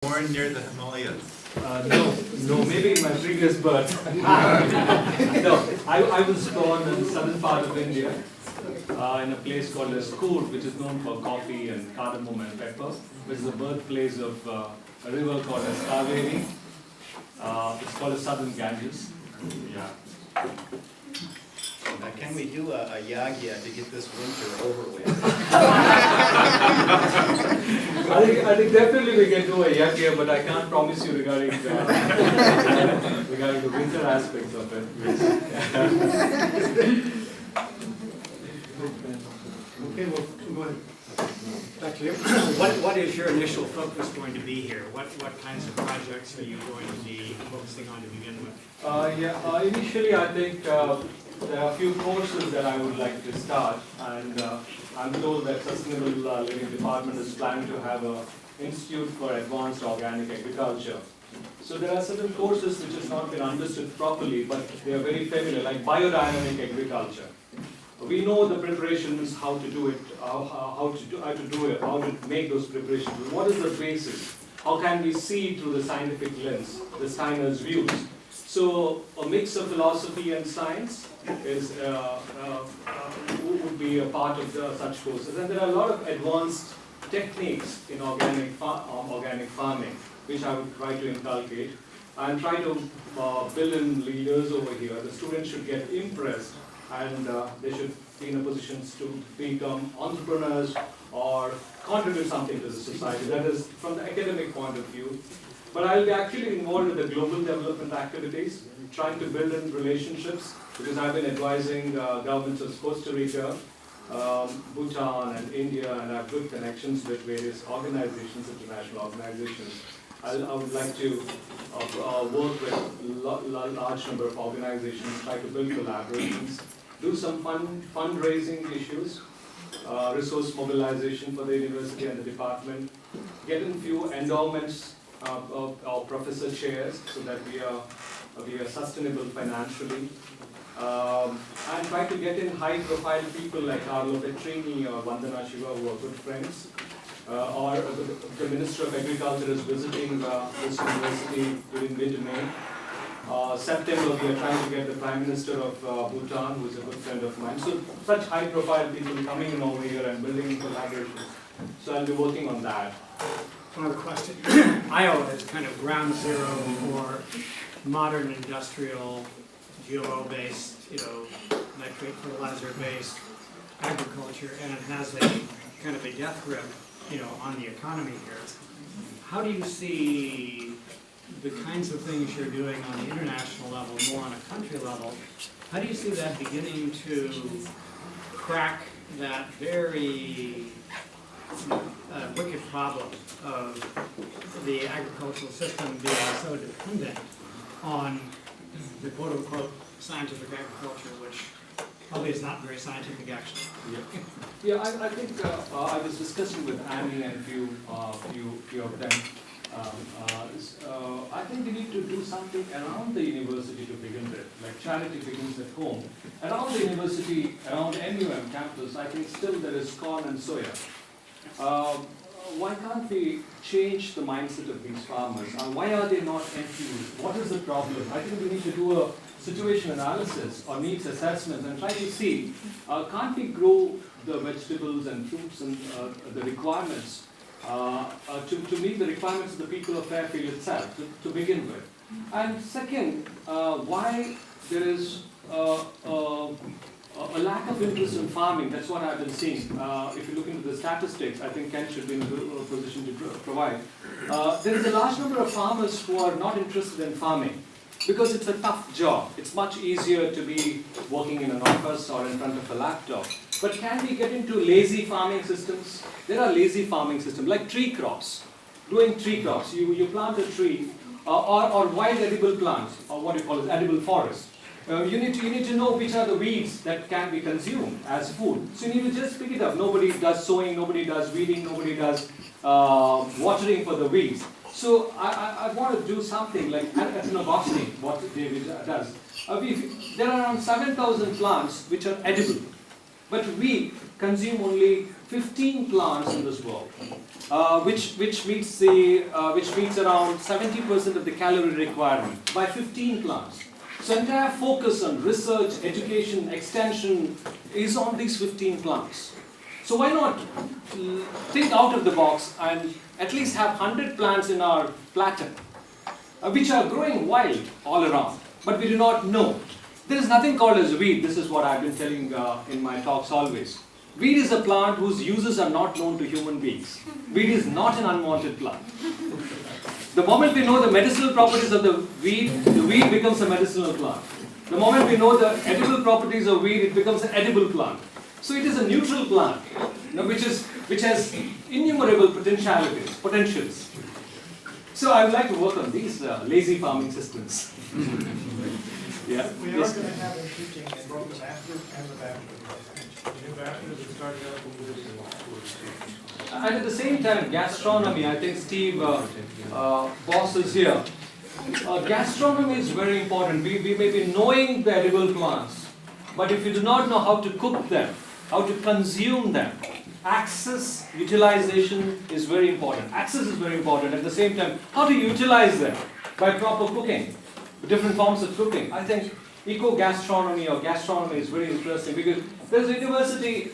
Born near the Himalayas. No, maybe in my previous birth. No, I was born in the southern part of India, in a place called as Coorg, which is known for coffee and cardamom and pepper, which is the birthplace of a river called as Kaveri. It's called as Southern Ganges. Yeah. Can we do a yagya to get this winter over with? I think definitely we can do a yagya, but I can't promise you regarding the winter aspects of it. Okay, well, go ahead. Actually, what is your initial focus going to be here? What kinds of projects are you going to be focusing on to begin with? Initially I think there are a few courses that I would like to start, and I'm told that Sustainable Living Department is planning to have an Institute for Advanced Organic Agriculture. So there are certain courses which has not been understood properly, but they are very familiar, like biodynamic agriculture. We know the preparations, how to do it, how to make those preparations. What is the basis? How can we see through the scientific lens, the Steiner's views? So a mix of philosophy and science is would be a part of such courses. And there are a lot of advanced techniques in organic farming, which I would try to inculcate and try to build in leaders over here. The students should get impressed, and they should be in a position to become entrepreneurs or contribute something to the society. That is from the academic point of view. But I'll be actually involved in the global development activities, trying to build in relationships, because I've been advising governments of Costa Rica, Bhutan and India, and I have good connections with various organizations, international organizations. I would like to work with a large number of organizations, try to build collaborations, do some fundraising issues, resource mobilization for the university and the department, get in few endowments of professor chairs so that we are sustainable financially, and try to get in high-profile people like Carlo Petrini or Vandana Shiva, who are good friends. Or the Minister of Agriculture is visiting this university during mid-May. September, we are trying to get the Prime Minister of Bhutan, who is a good friend of mine. So such high-profile people coming in over here and building collaborations. So I'll be working on that. One other question. Iowa is kind of ground zero for modern industrial, GMO-based, nitrate fertilizer-based agriculture, and it has a kind of a death grip, on the economy here. How do you see the kinds of things you're doing on the international level, more on a country level? How do you see that beginning to crack that very wicked problem of the agricultural system being so dependent on the quote-unquote scientific agriculture, which probably is not very scientific actually. Yeah, I think I was discussing with Annie and few of them. I think we need to do something around the university to begin with. Like charity begins at home. Around the university, around NUM campus, I think still there is corn and soya. Why can't we change the mindset of these farmers? Why are they not enthused? What is the problem? I think we need to do a situation analysis or needs assessment and try to see, can't we grow the vegetables and fruits and the requirements to meet the requirements of the people of Fairfield itself, to begin with. And second, why there is a lack of interest in farming. That's what I've been seeing. If you look into the statistics, I think Ken should be in a good position to provide. There is a large number of farmers who are not interested in farming because it's a tough job. It's much easier to be working in an office or in front of a laptop. But can we get into lazy farming systems? There are lazy farming systems, like tree crops. Doing tree crops. You plant a tree, or wild edible plants, or what you call as edible forest. You need to know which are the weeds that can be consumed as food. So you need to just pick it up. Nobody does sowing, nobody does weeding, nobody does watering for the weeds. So I want to do something like ethnobotany, what David does. There are around 7,000 plants which are edible, but we consume only 15 plants in this world, which meets around 70% of the calorie requirement by 15 plants. So entire focus on research, education, extension is on these 15 plants. So why not think out of the box and at least have 100 plants in our plateau, which are growing wild all around, but we do not know. There is nothing called as weed. This is what I've been telling in my talks always. Weed is a plant whose uses are not known to human beings. Weed is not an unwanted plant. The moment we know the medicinal properties of the weed becomes a medicinal plant. The moment we know the edible properties of weed, it becomes an edible plant. So it is a neutral plant, which has innumerable potentials. So I would like to work on these lazy farming systems. Yeah. We are going to have a teaching in both the master's and the bachelor's. The new bachelor's is starting out with this. And at the same time, gastronomy, I think Steve Boss is here. Gastronomy is very important. We may be knowing the edible plants, but if you do not know how to cook them, how to consume them, access, utilization is very important. Access is very important. At the same time, how to utilize them by proper cooking, different forms of cooking. I think eco-gastronomy or gastronomy is very interesting because there's a university,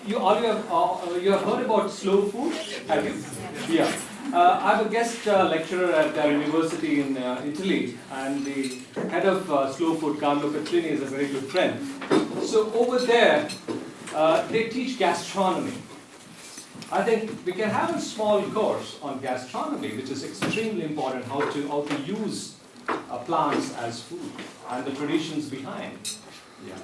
you have heard about slow food, have you? Yeah. I'm a guest lecturer at our university in Italy, and the head of slow food, Carlo Petrini, is a very good friend. So over there, they teach gastronomy. I think we can have a small course on gastronomy, which is extremely important, how to use plants as food and the traditions behind. Yeah.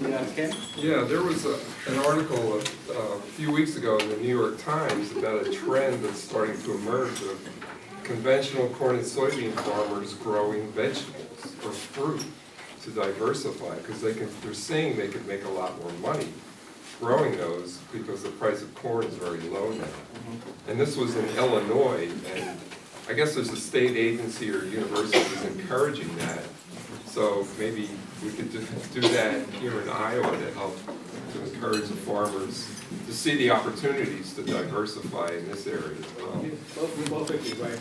Yeah, Ken? Yeah, there was an article a few weeks ago in the New York Times about a trend that's starting to emerge of conventional corn and soybean farmers growing vegetables or fruit to diversify, because they're saying they could make a lot more money growing those because the price of corn is very low now. And this was in Illinois, and I guess there's a state agency or university that's encouraging that. So maybe we could do that here in Iowa to help to encourage the farmers to see the opportunities to diversify in this area as well. Perfectly right.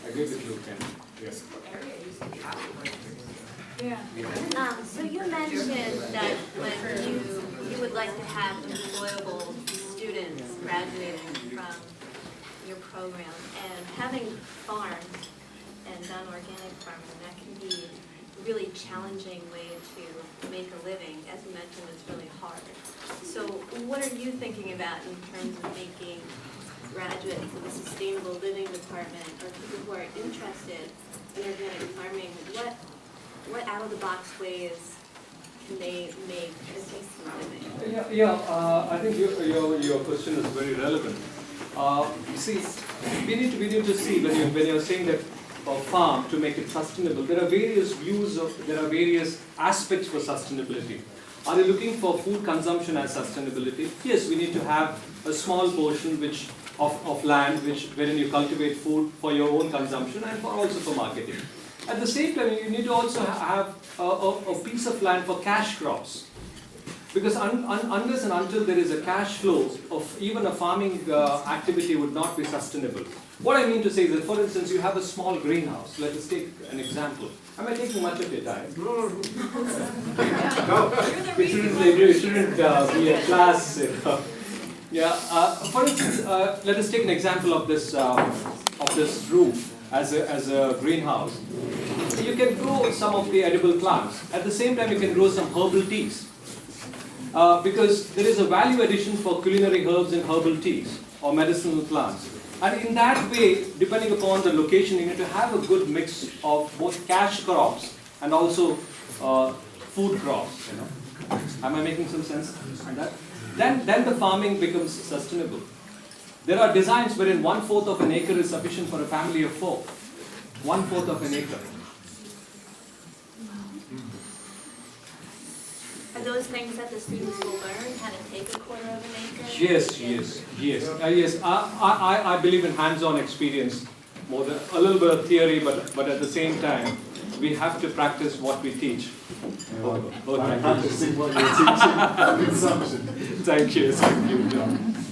I agree with you, Ken. Yes. Yeah. So you mentioned that when you would like to have employable students graduating from your program, and having farmed and done organic farming, that can be a really challenging way to make a living. As you mentioned, it's really hard. So what are you thinking about in terms of making graduates of the sustainable living department, or people who are interested in organic farming, what out-of-the-box ways can they make a decent living? I think your question is very relevant. You see, we need to see when you're saying that farm to make it sustainable, there are various there are various aspects for sustainability. Are they looking for food consumption as sustainability? Yes, we need to have a small portion of land wherein you cultivate food for your own consumption and also for marketing. At the same time, you need to also have a piece of land for cash crops. Because unless and until there is a cash flow of even a farming activity would not be sustainable. What I mean to say is that, for instance, you have a small greenhouse. Let us take an example. Am I taking much of your time? No. It shouldn't be a class. Yeah. For instance, let us take an example of this room as a greenhouse. You can grow some of the edible plants. At the same time, you can grow some herbal teas. Because there is a value addition for culinary herbs and herbal teas or medicinal plants. And in that way, depending upon the location, you need to have a good mix of both cash crops and also food crops. You know, am I making some sense on that? Then the farming becomes sustainable. There are designs wherein 1/4 of an acre is sufficient for a family of 4. 1/4 of an acre. Are those things that the students will learn, how to take a 1/4 of an acre? Yes. I believe in hands-on experience, more than a little bit of theory, but at the same time, we have to practice what we teach. Practicing what you're teaching. Consumption. Thank you, John.